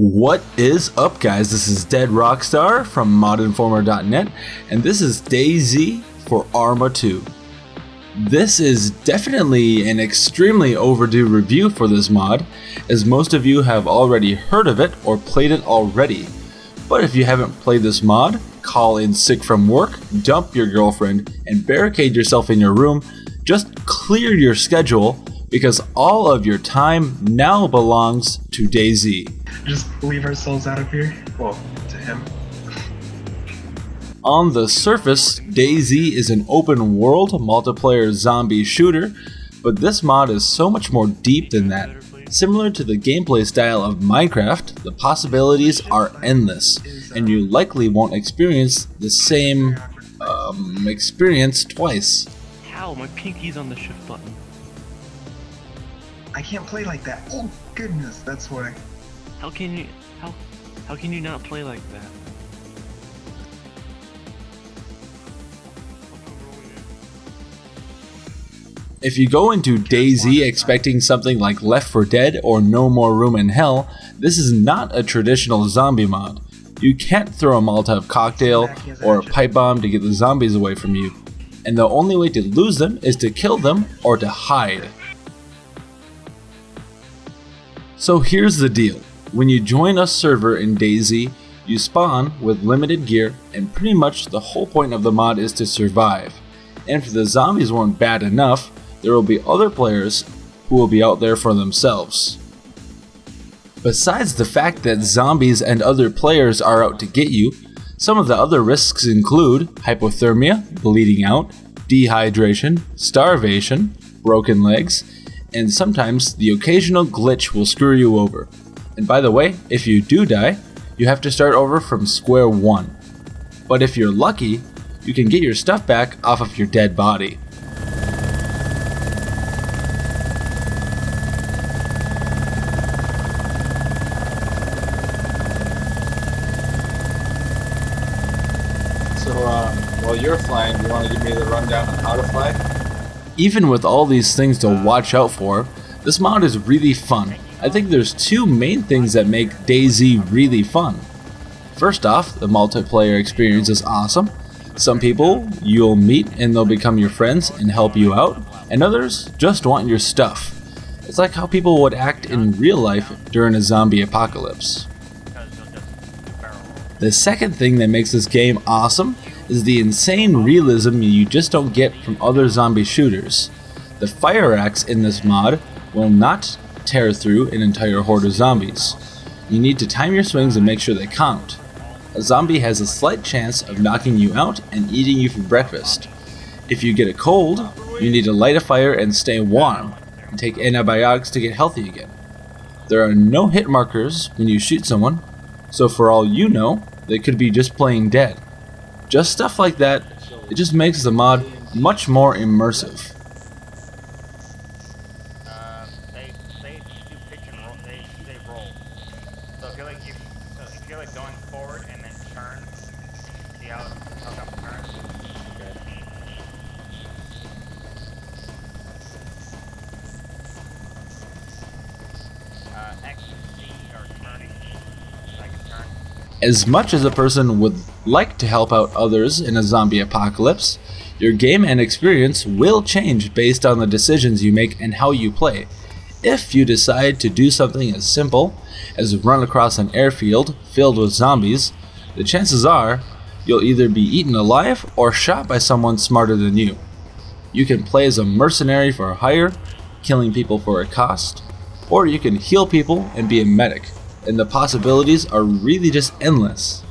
What is up, guys? This is Dead Rockstar from Modinformer.net, and this is DayZ for ARMA2. This is definitely an extremely overdue review for this mod, as most of you have already heard of it or played it already. But if you haven't played this mod, call in sick from work, dump your girlfriend, and barricade yourself in your room. Just clear your schedule, because all of your time now belongs to DayZ. Just leave our souls out of here. Well, to him. On the surface, DayZ is an open world multiplayer zombie shooter, but this mod is so much more deep than that. Similar to the gameplay style of Minecraft, the possibilities are endless, and you likely won't experience the same experience twice. Ow, my pinky's on the shift button. I can't play like that. Oh goodness, that's why. How can you not play like that? If you go into DayZ expecting something like Left 4 Dead or No More Room in Hell, this is not a traditional zombie mod. You can't throw a Molotov cocktail or a pipe bomb to get the zombies away from you, and the only way to lose them is to kill them or to hide. So here's the deal. When you join a server in DayZ, you spawn with limited gear, and pretty much the whole point of the mod is to survive. And if the zombies weren't bad enough, there will be other players who will be out there for themselves. Besides the fact that zombies and other players are out to get you, some of the other risks include hypothermia, bleeding out, dehydration, starvation, broken legs, and sometimes the occasional glitch will screw you over. And by the way, if you do die, you have to start over from square one. But if you're lucky, you can get your stuff back off of your dead body. So, while you're flying, do you want to give me the rundown on how to fly? Even with all these things to watch out for, this mod is really fun. I think there's two main things that make DayZ really fun. First off, the multiplayer experience is awesome. Some people you'll meet and they'll become your friends and help you out, and others just want your stuff. It's like how people would act in real life during a zombie apocalypse. The second thing that makes this game awesome is the insane realism you just don't get from other zombie shooters. The fire axe in this mod will not tear through an entire horde of zombies. You need to time your swings and make sure they count. A zombie has a slight chance of knocking you out and eating you for breakfast. If you get a cold, you need to light a fire and stay warm, and take antibiotics to get healthy again. There are no hit markers when you shoot someone, so for all you know, they could be just playing dead. Just stuff like that, it just makes the mod much more immersive. They roll. So if you're like going forward and then turn, see how come turns? Okay. X and C are turning. I can turn. As much as a person would like to help out others in a zombie apocalypse, your game and experience will change based on the decisions you make and how you play. If you decide to do something as simple as run across an airfield filled with zombies, the chances are you'll either be eaten alive or shot by someone smarter than you. You can play as a mercenary for hire, killing people for a cost, or you can heal people and be a medic, and the possibilities are really just endless.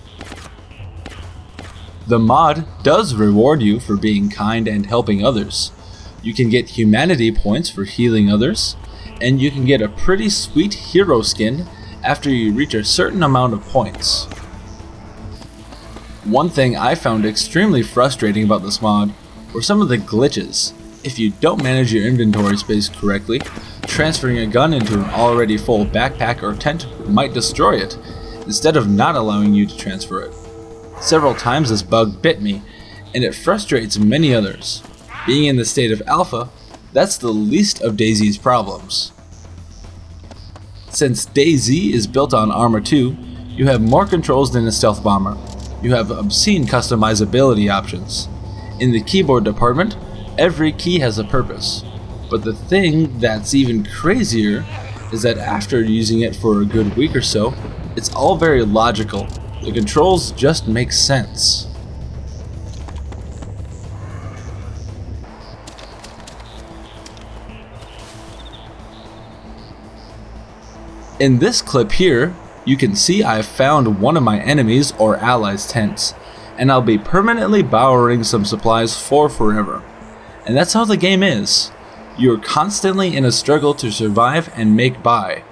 The mod does reward you for being kind and helping others. You can get humanity points for healing others, and you can get a pretty sweet hero skin after you reach a certain amount of points. One thing I found extremely frustrating about this mod were some of the glitches. If you don't manage your inventory space correctly, transferring a gun into an already full backpack or tent might destroy it, instead of not allowing you to transfer it. Several times this bug bit me, and it frustrates many others. Being in the state of alpha, that's the least of DayZ's problems. Since DayZ is built on ARMA2, you have more controls than a stealth bomber. You have obscene customizability options. In the keyboard department, every key has a purpose. But the thing that's even crazier is that after using it for a good week or so, it's all very logical. The controls just make sense. In this clip here, you can see I've found one of my enemies or allies' tents, and I'll be permanently borrowing some supplies for forever. And that's how the game is. You're constantly in a struggle to survive and make by.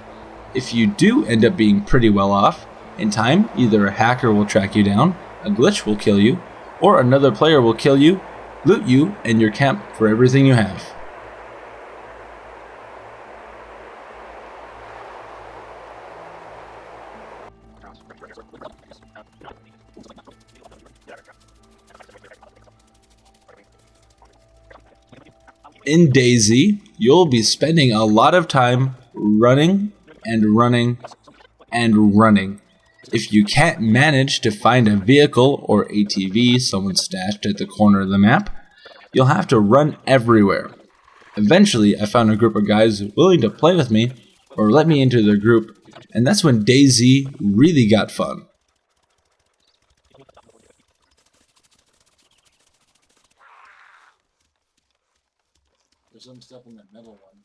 If you do end up being pretty well off, in time either a hacker will track you down, a glitch will kill you, or another player will kill you, loot you, and your camp for everything you have. In DayZ, you'll be spending a lot of time running and running and running. If you can't manage to find a vehicle or ATV someone stashed at the corner of the map, you'll have to run everywhere. Eventually, I found a group of guys willing to play with me or let me into their group, and that's when DayZ really got fun. Some stuff in the middle one.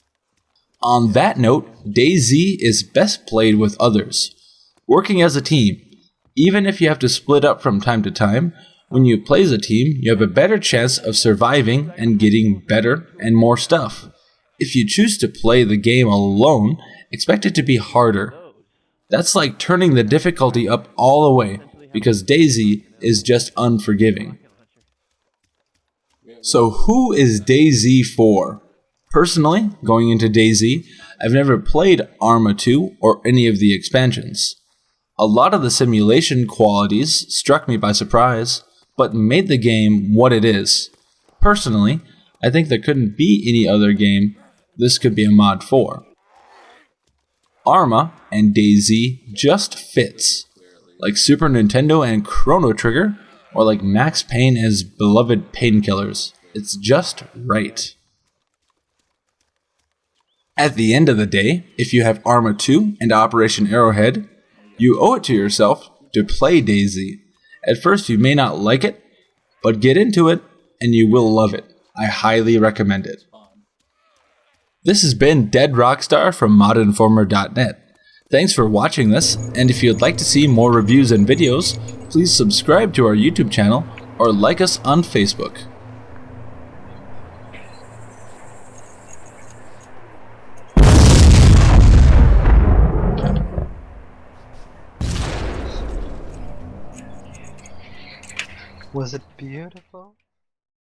On that note, DayZ is best played with others, working as a team. Even if you have to split up from time to time, when you play as a team, you have a better chance of surviving and getting better and more stuff. If you choose to play the game alone, expect it to be harder. That's like turning the difficulty up all the way, because DayZ is just unforgiving. So who is DayZ for? Personally, going into DayZ, I've never played ARMA2 or any of the expansions. A lot of the simulation qualities struck me by surprise, but made the game what it is. Personally, I think there couldn't be any other game this could be a mod for. ARMA and DayZ just fits, like Super Nintendo and Chrono Trigger, or like Max Payne as beloved painkillers. It's just right. At the end of the day, if you have ARMA2 and Operation Arrowhead, you owe it to yourself to play DayZ. At first you may not like it, but get into it and you will love it. I highly recommend it. This has been Dead Rockstar from Modinformer.net. Thanks for watching this, and if you'd like to see more reviews and videos, please subscribe to our YouTube channel or like us on Facebook. Was it beautiful?